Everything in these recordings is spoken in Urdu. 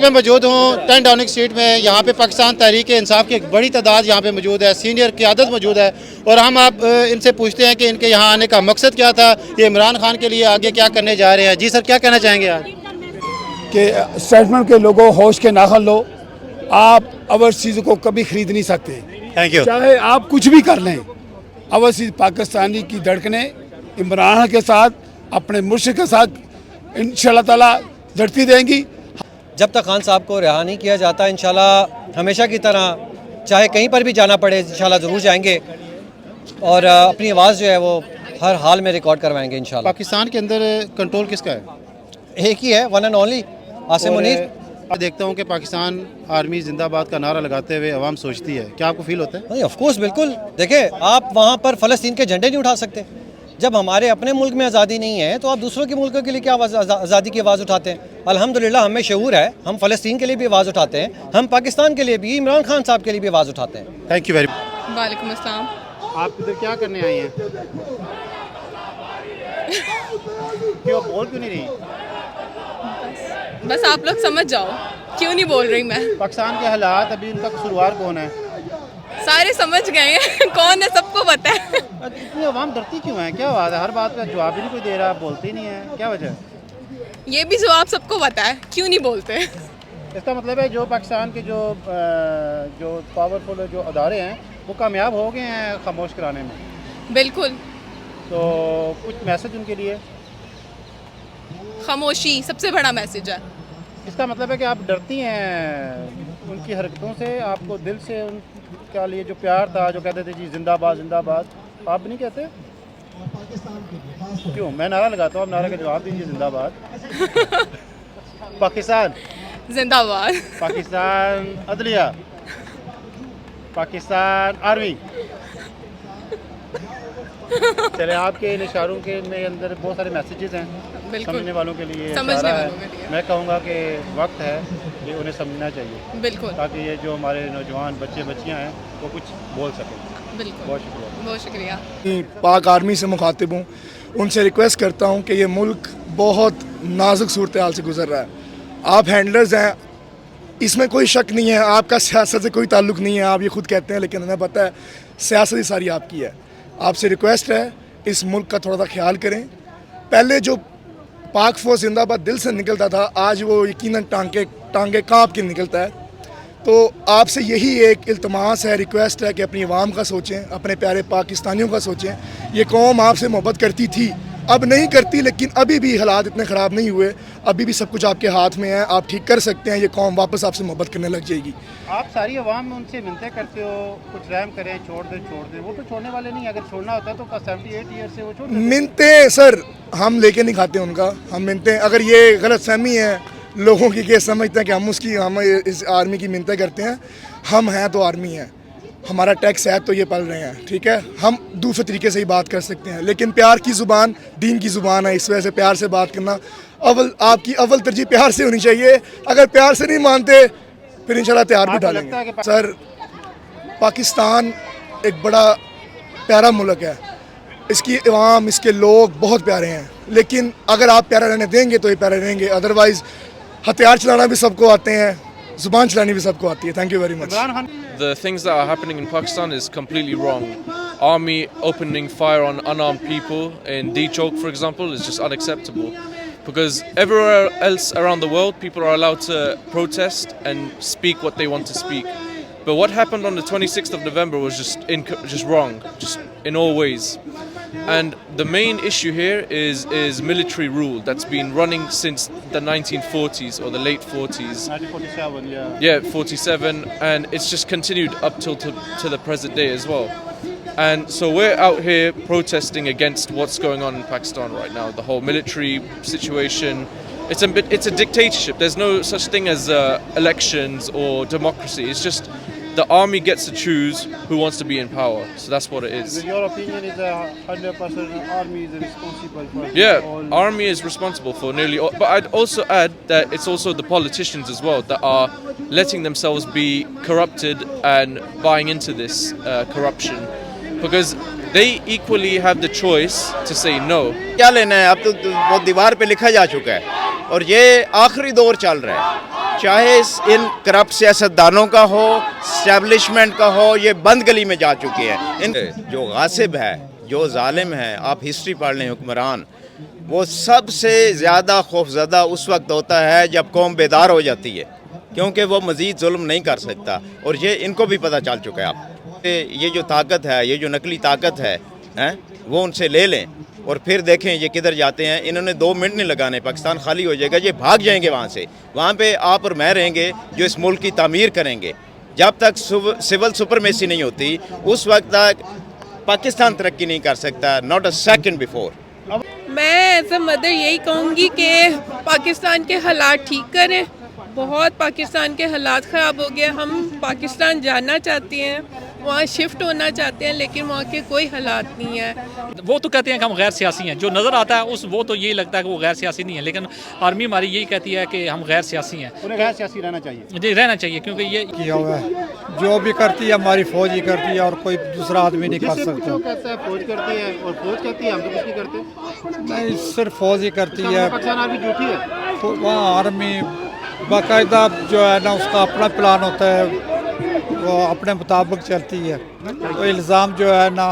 میں موجود ہوں 10 ڈاؤننگ اسٹریٹ میں. یہاں پہ پاکستان تحریک انصاف کی ایک بڑی تعداد یہاں پہ موجود ہے, سینئر قیادت موجود ہے, اور ہم آپ ان سے پوچھتے ہیں کہ ان کے یہاں آنے کا مقصد کیا تھا, یہ عمران خان کے لیے آگے کیا کرنے جا رہے ہیں. جی سر, کیا کہنا چاہیں گے آج؟ کہ اسٹیٹمنٹ کے لوگوں ہوش کے ناخن لو, آپ اوورسیز کو کبھی خرید نہیں سکتے. Thank you. چاہے آپ کچھ بھی کر لیں, اوورسیز پاکستانی کی دھڑکنیں عمران کے ساتھ, اپنے مرشد کے ساتھ انشاءاللہ تعالیٰ دھڑتی دیں گی. جب تک خان صاحب کو رہا نہیں کیا جاتا, انشاءاللہ ہمیشہ کی طرح چاہے کہیں پر بھی جانا پڑے انشاءاللہ ضرور جائیں گے, اور اپنی آواز جو ہے وہ ہر حال میں ریکارڈ کروائیں گے انشاءاللہ. پاکستان کے اندر کنٹرول کس کا ہے؟ ایک ہی ہے, one and only, Asim Munir. میں دیکھتا ہوں کہ پاکستان آرمی زندہ باد کا نعرہ لگاتے ہوئے عوام سوچتی ہے, کیا آپ کو فیل ہوتا ہے؟ آف کورس, بالکل. دیکھیں, آپ وہاں پر فلسطین کے جھنڈے نہیں اٹھا سکتے. جب ہمارے اپنے ملک میں آزادی نہیں ہے تو آپ دوسروں کے ملکوں کے لیے کیا آزادی کی آواز اٹھاتے ہیں؟ الحمدللہ ہمیں شعور ہے, ہم فلسطین کے لیے بھی آواز اٹھاتے ہیں, ہم پاکستان کے لیے بھی, عمران خان صاحب کے لیے بھی آواز اٹھاتے ہیں. Thank you very much. وعلیکم السلام. آپ ادھر کیا کرنے آئی ہیں؟ کیوں بول کیوں نہیں رہی؟ بس آپ لوگ سمجھ جاؤ کیوں نہیں بول رہی میں. پاکستان کے حالات, ابھی ان کا قصوروار کون ہے؟ سارے سمجھ گئے ہیں کون ہے, سب کو پتہ ہے. اتنی عوام ڈرتی کیوں ہے, کیا بات ہے؟ ہر بات کا جواب ہی نہیں کوئی دے رہا, بولتے ہی نہیں ہے, کیا وجہ ہے؟ یہ بھی جواب سب کو پتہ ہے, کیوں نہیں بولتے. اس کا مطلب ہے جو پاکستان کے جو پاورفل جو ادارے ہیں وہ کامیاب ہو گئے ہیں خاموش کرانے میں. بالکل. تو کچھ میسج ان کے لیے؟ خاموشی سب سے بڑا میسج ہے. اس کا مطلب ہے کہ آپ ڈرتی ہیں ان کی حرکتوں سے, آپ کو دل سے ان کے لیے جو پیار تھا, جو کہتے تھے جی زندہ باد زندہ باد, آپ نہیں کہتے؟ کیوں؟ میں نعرہ لگاتا ہوں, آپ نعرہ کا جواب دیجیے. زندہ باد پاکستان, زندہ باد پاکستان عدلیہ, پاکستان آرمی. چلے, آپ کے ان اشاروں کے میں اندر بہت سارے میسیجز ہیں سمجھنے والوں کے لیے. سمجھنے والوں کے لیے میں کہوں گا کہ وقت ہے کہ انہیں سمجھنا چاہیے, بالکل, تاکہ یہ جو ہمارے نوجوان بچے بچیاں ہیں وہ کچھ بول سکیں. بالکل. بہت شکریہ. بہت شکریہ. پاک آرمی سے مخاطب ہوں, ان سے ریکویسٹ کرتا ہوں کہ یہ ملک بہت نازک صورتحال سے گزر رہا ہے. آپ ہینڈلرز ہیں, اس میں کوئی شک نہیں ہے, آپ کا سیاست سے کوئی تعلق نہیں ہے, آپ یہ خود کہتے ہیں, لیکن ہمیں پتہ ہے سیاست ہی ساری آپ کی ہے. آپ سے ریکویسٹ ہے اس ملک کا تھوڑا سا خیال کریں. پہلے جو پاک فوج زندہ باد دل سے نکلتا تھا, آج وہ یقیناً ٹانگے کانپ کے نکلتا ہے. تو آپ سے یہی ایک التماس ہے, ریکویسٹ ہے کہ اپنی عوام کا سوچیں, اپنے پیارے پاکستانیوں کا سوچیں. یہ قوم آپ سے محبت کرتی تھی, اب نہیں کرتی, لیکن ابھی بھی حالات اتنے خراب نہیں ہوئے, ابھی بھی سب کچھ آپ کے ہاتھ میں ہے, آپ ٹھیک کر سکتے ہیں. یہ قوم واپس آپ سے محبت کرنے لگ جائے گی. آپ ساری عوام میں ان سے منتیں کرتے ہو کچھ رحم کریں, چھوڑ دیں, وہ تو چھوڑنے والے نہیں. اگر چھوڑنا ہوتا تو 78 ایئر سے وہ چھوڑ دیتے. منتیں سر ہم لے کے نہیں کھاتے ان کا, ہم منتیں, اگر یہ غلط فہمی ہے لوگوں کی کہ سمجھتے ہیں کہ ہم اس آرمی کی منتیں کرتے ہیں, ہم ہیں تو آرمی ہیں, ہمارا ٹیکس ہے تو یہ پل رہے ہیں, ٹھیک ہے, ہم دوسرے طریقے سے ہی بات کر سکتے ہیں, لیکن پیار کی زبان دین کی زبان ہے, اس وجہ سے پیار سے بات کرنا آپ کی اول ترجیح پیار سے ہونی چاہیے. اگر پیار سے نہیں مانتے پھر انشاءاللہ تیار بھی ڈالیں گے. سر پاکستان ایک بڑا پیارا ملک ہے, اس کی عوام, اس کے لوگ بہت پیارے ہیں, لیکن اگر آپ پیارا رہنے دیں گے تو یہ پیارے رہیں گے, ادروائز ہتھیار چلانا بھی سب کو آتے ہیں, زبان چلانی بھی سب کو آتی ہے. Thank you very much. The things that are happening in Pakistan is completely wrong. Army opening fire on unarmed people in D-Chowk, for example, is just unacceptable. Because everywhere else around the world, people are allowed to protest and speak what they want to speak. But what happened on the 26th of November was just wrong, just in all ways. And the main issue here is military rule that's been running since the 1940s or the late 40s. 1947, yeah. Yeah, 47, and it's just continued up till to the present day as well. And so we're out here protesting against what's going on in Pakistan right now, the whole military situation. It's a dictatorship. There's no such thing as elections or democracy. It's just the army gets to choose who wants to be in power. So that's what it is. So your opinion is 100% army is responsible for Yeah, all. army is responsible for nearly all. But I'd also add that it's also the politicians as well that are letting themselves be corrupted and buying into this corruption. Because they equally have the choice to say no. کیا لینا ہے, اب تو وہ دیوار پہ لکھا جا چکا ہے, اور یہ آخری دور چل رہا ہے. چاہے ان کرپٹ سیاستدانوں کا ہو، اسٹیبلشمنٹ کا ہو، یہ بند گلی میں جا چکے ہیں. ان جو غاصب ہے، جو ظالم ہے، آپ ہسٹری پڑھ لیں، حکمران وہ سب سے زیادہ خوفزدہ اس وقت ہوتا ہے جب قوم بیدار ہو جاتی ہے، کیونکہ وہ مزید ظلم نہیں کر سکتا. اور یہ ان کو بھی پتہ چل چکا ہے. آپ یہ جو طاقت ہے، یہ جو نقلی طاقت ہے وہ ان سے لے لیں اور پھر دیکھیں یہ کدھر جاتے ہیں. انہوں نے 2 منٹ نہیں لگانے، پاکستان خالی ہو جائے گا. یہ بھاگ جائیں گے وہاں سے. وہاں پہ آپ اور میں رہیں گے جو اس ملک کی تعمیر کریں گے. جب تک سول سپرمیسی نہیں ہوتی اس وقت تک پاکستان ترقی نہیں کر سکتا. Not a second before. میں ایز اے مدر یہی کہوں گی کہ پاکستان کے حالات ٹھیک کریں. بہت پاکستان کے حالات خراب ہو گئے. ہم پاکستان جانا چاہتے ہیں، وہاں شفٹ ہونا چاہتے ہیں، لیکن وہاں کے کوئی حالات نہیں ہیں. وہ تو کہتے ہیں کہ ہم غیر سیاسی ہیں. جو نظر آتا ہے وہ تو یہی لگتا ہے کہ وہ غیر سیاسی نہیں ہے، لیکن آرمی ہماری یہی کہتی ہے کہ ہم غیر سیاسی ہیں. انہیں غیر سیاسی رہنا چاہیے. جی رہنا چاہیے، کیونکہ یہ کیا ہوا ہے جو بھی کرتی ہے ہماری فوج ہی کرتی ہے اور کوئی دوسرا آدمی نہیں کر سکتا. کہتا ہے فوج کرتی ہے اور فوج کہتی ہے ہم تو کچھ نہیں کرتے. نہیں، صرف فوج ہی کرتی ہے. پاکستان آرمی جھوٹی ہے. وہاں آرمی باقاعدہ جو ہے نا اس کا اپنا پلان ہوتا ہے، وہ اپنے مطابق چلتی ہے. تو الزام جو ہے نا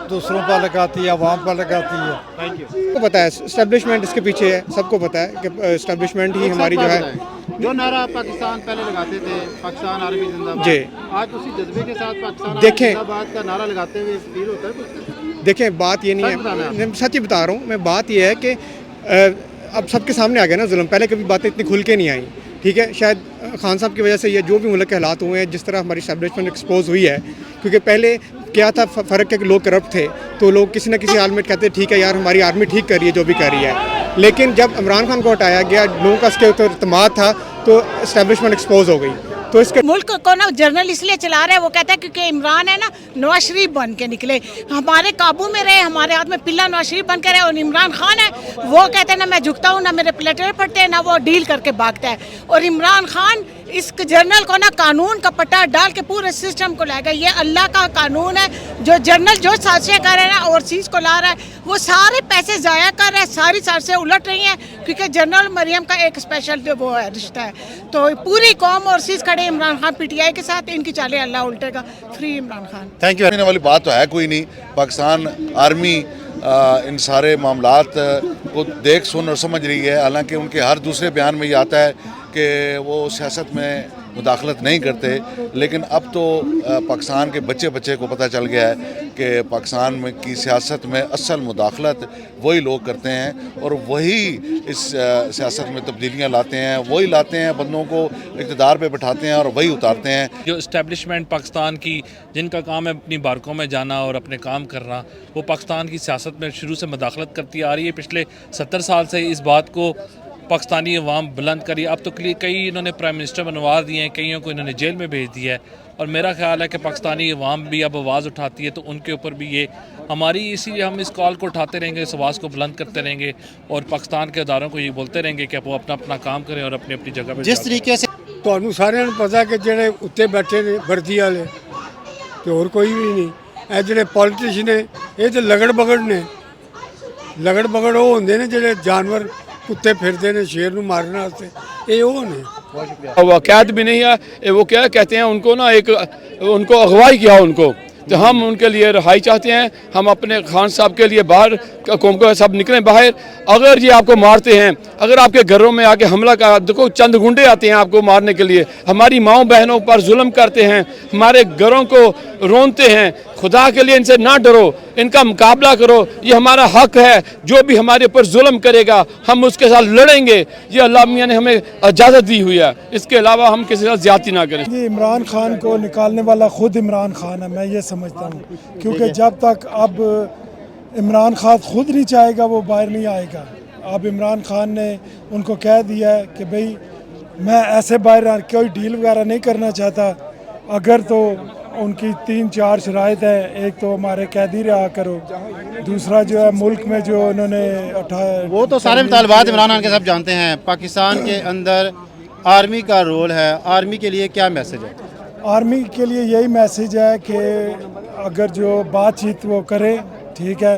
دوسروں پر لگاتی ہے، عوام پر لگاتی ہے. تھینک کو پتہ ہے اسٹیبلشمنٹ اس کے پیچھے ہے، سب کو پتہ ہے کہ اسٹیبلشمنٹ ہی ہماری جو ہے. جو نعرہ پاکستان پہلے لگاتے تھے، پاکستان آرمی زندہ باد، جی، آج اسی جذبے کے ساتھ پاکستان دیکھیں زندہ باد کا نعرہ لگاتے ہوئے فیل ہوتا ہے کچھ؟ دیکھیں بات یہ نہیں ہے، میں سچ ہی بتا رہا ہوں. میں بات یہ ہے کہ اب سب کے سامنے آ گیا نا ظلم. پہلے کبھی باتیں اتنی کھل کے نہیں آئیں. ٹھیک ہے، شاید خان صاحب کی وجہ سے یہ جو بھی ملک کے حالات ہوئے ہیں، جس طرح ہماری اسٹیبلشمنٹ ایکسپوز ہوئی ہے. کیونکہ پہلے کیا تھا فرق ہے کہ لوگ کرپٹ تھے تو لوگ کسی نہ کسی حال میں کہتے ٹھیک ہے یار ہماری آرمی ٹھیک کر رہی ہے جو بھی کر رہی ہے. لیکن جب عمران خان کو ہٹایا گیا، لوگوں کا اس کے اوپر اعتماد تھا تو اسٹیبلشمنٹ ایکسپوز ہو گئی. تو اس کے ملک کو نا جرنل اس لیے چلا رہا ہے، وہ کہتا ہے کیونکہ عمران ہے نا نواز شریف بن کے نکلے، ہمارے قابو میں رہے، ہمارے ہاتھ میں پلہ نواز شریف بن کے رہے. اور عمران خان ہے وہ کہتے ہیں نا میں جھکتا ہوں، نہ میرے پلیٹر پھٹتے ہیں، نہ وہ ڈیل کر کے بھاگتا ہے. اور عمران خان اس جرنل کو نا قانون کا پٹا ڈال کے پورے سسٹم کو لائے گا. یہ اللہ کا قانون ہے. جو جرنل جو سازشیں کر رہے ہیں نا اوورسیز کو لا رہا ہے، وہ سارے پیسے ضائع کر رہے ہیں، ساری سازشیں الٹ رہی ہیں کیونکہ جنرل مریم کا ایک اسپیشل جو وہ ہے رشتہ ہے. تو پوری قوم اوورسیز کھڑے Imran Khan P T I کے ساتھ. ان کی چالیں اللہ الٹے گا. Free Imran Khan. Thank you. والی بات تو ہے کوئی نہیں. پاکستان آرمی ان سارے معاملات کو دیکھ سن اور سمجھ رہی ہے. حالانکہ ان کے ہر دوسرے بیان میں یہ آتا ہے کہ وہ سیاست میں مداخلت نہیں کرتے. لیکن اب تو پاکستان کے بچے کو پتہ چل گیا ہے کہ پاکستان میں کی سیاست میں اصل مداخلت وہی لوگ کرتے ہیں اور وہی اس سیاست میں تبدیلیاں لاتے ہیں. وہی لاتے ہیں، بندوں کو اقتدار پہ بٹھاتے ہیں اور وہی اتارتے ہیں. جو اسٹیبلشمنٹ پاکستان کی جن کا کام ہے اپنی بارکوں میں جانا اور اپنے کام کرنا، وہ پاکستان کی سیاست میں شروع سے مداخلت کرتی آ رہی ہے. پچھلے 70 سال سے اس بات کو پاکستانی عوام بلند کری. اب تو کئی انہوں نے پرائم منسٹر بنوا دیے ہیں، کئیوں کو انہوں نے جیل میں بھیج دیا ہے. اور میرا خیال ہے کہ پاکستانی عوام بھی اب آواز اٹھاتی ہے تو ان کے اوپر بھی یہ ہماری، اسی لیے ہم اس کال کو اٹھاتے رہیں گے، اس آواز کو بلند کرتے رہیں گے اور پاکستان کے اداروں کو یہ بولتے رہیں گے کہ وہ اپنا کام کریں اور اپنی جگہ پہ. جس طریقے سے ਤੁਹਾਨੂੰ ਸਾਰਿਆਂ ਨੂੰ ਪਤਾ ਕਿ ਜਿਹੜੇ ਉੱਤੇ ਬੈਠੇ ਨੇ ਵਰਦੀ ਵਾਲੇ ਤੇ ਹੋਰ ਕੋਈ ਵੀ ਨਹੀਂ. ਇਹ ਜਿਹੜੇ ਪੋਲੀਟੀਸ਼ੀਅਨ ਨੇ ਇਹ ਤੇ ਲਗੜ ਬਗੜ ਨੇ. ਲਗੜ ਬਗੜ ਉਹ ਹੁੰਦੇ ਨੇ ਜਿਹੜੇ ਜਾਨਵਰ ਕੁੱਤੇ ਫਿਰਦੇ ਨੇ ਸ਼ੇਰ ਨੂੰ ਮਾਰਨ ਵਾਸਤੇ, ਇਹ ਉਹ ਨੇ. واقعات بھی نہیں ہے. وہ کیا کہتے ہیں ان کو نا ان کو اغوائی کیا ان کو، تو ہم ان کے لیے رہائی چاہتے ہیں. ہم اپنے خان صاحب کے لیے باہر قوم کو سب نکلیں باہر. اگر یہ آپ کو مارتے ہیں، اگر آپ کے گھروں میں آ کے حملہ کا، دیکھو چند گنڈے آتے ہیں آپ کو مارنے کے لیے، ہماری ماؤں بہنوں پر ظلم کرتے ہیں، ہمارے گھروں کو رونتے ہیں. خدا کے لیے ان سے نہ ڈرو، ان کا مقابلہ کرو. یہ ہمارا حق ہے. جو بھی ہمارے اوپر ظلم کرے گا ہم اس کے ساتھ لڑیں گے. یہ اللہ میاں نے ہمیں اجازت دی ہوئی ہے. اس کے علاوہ ہم کسی سے زیادتی نہ کریں. عمران خان کو نکالنے والا خود عمران خان ہے، میں یہ سمجھتا ہوں. کیونکہ جب تک اب عمران خان خود نہیں چاہے گا وہ باہر نہیں آئے گا. اب عمران خان نے ان کو کہہ دیا ہے کہ بھئی میں ایسے باہر کوئی ڈیل وغیرہ نہیں کرنا چاہتا. اگر تو ان کی 3-4 شرائط ہیں. ایک تو ہمارے قیدی رہا کرو، دوسرا جو ہے ملک میں جو انہوں نے اٹھایا، وہ تو سارے مطالبات عمران خان کے سب جانتے ہیں. پاکستان کے اندر آرمی کا رول ہے. آرمی کے لیے کیا میسج ہے؟ آرمی کے لیے یہی میسج ہے کہ اگر جو بات چیت وہ کرے ٹھیک ہے،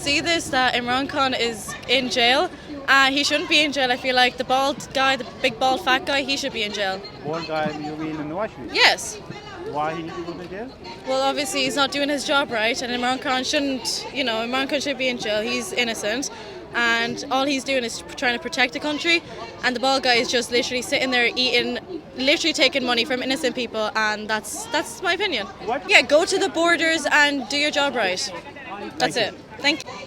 See this, that Imran Khan is in jail. He shouldn't be in jail. I feel like the bald guy, the big bald fat guy, he should be in jail. Bald guy, you mean Nawaz Sharif? Yes. Why he need to go to jail? Well, obviously he's not doing his job right, and Imran Khan shouldn't. Imran Khan should be in jail. He's innocent, and all he's doing is trying to protect the country. And the bald guy is just literally sitting there eating, literally taking money from innocent people, and that's my opinion. What? Yeah, go to the borders and do your job right. That's it. Thank you.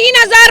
3000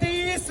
$30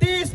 30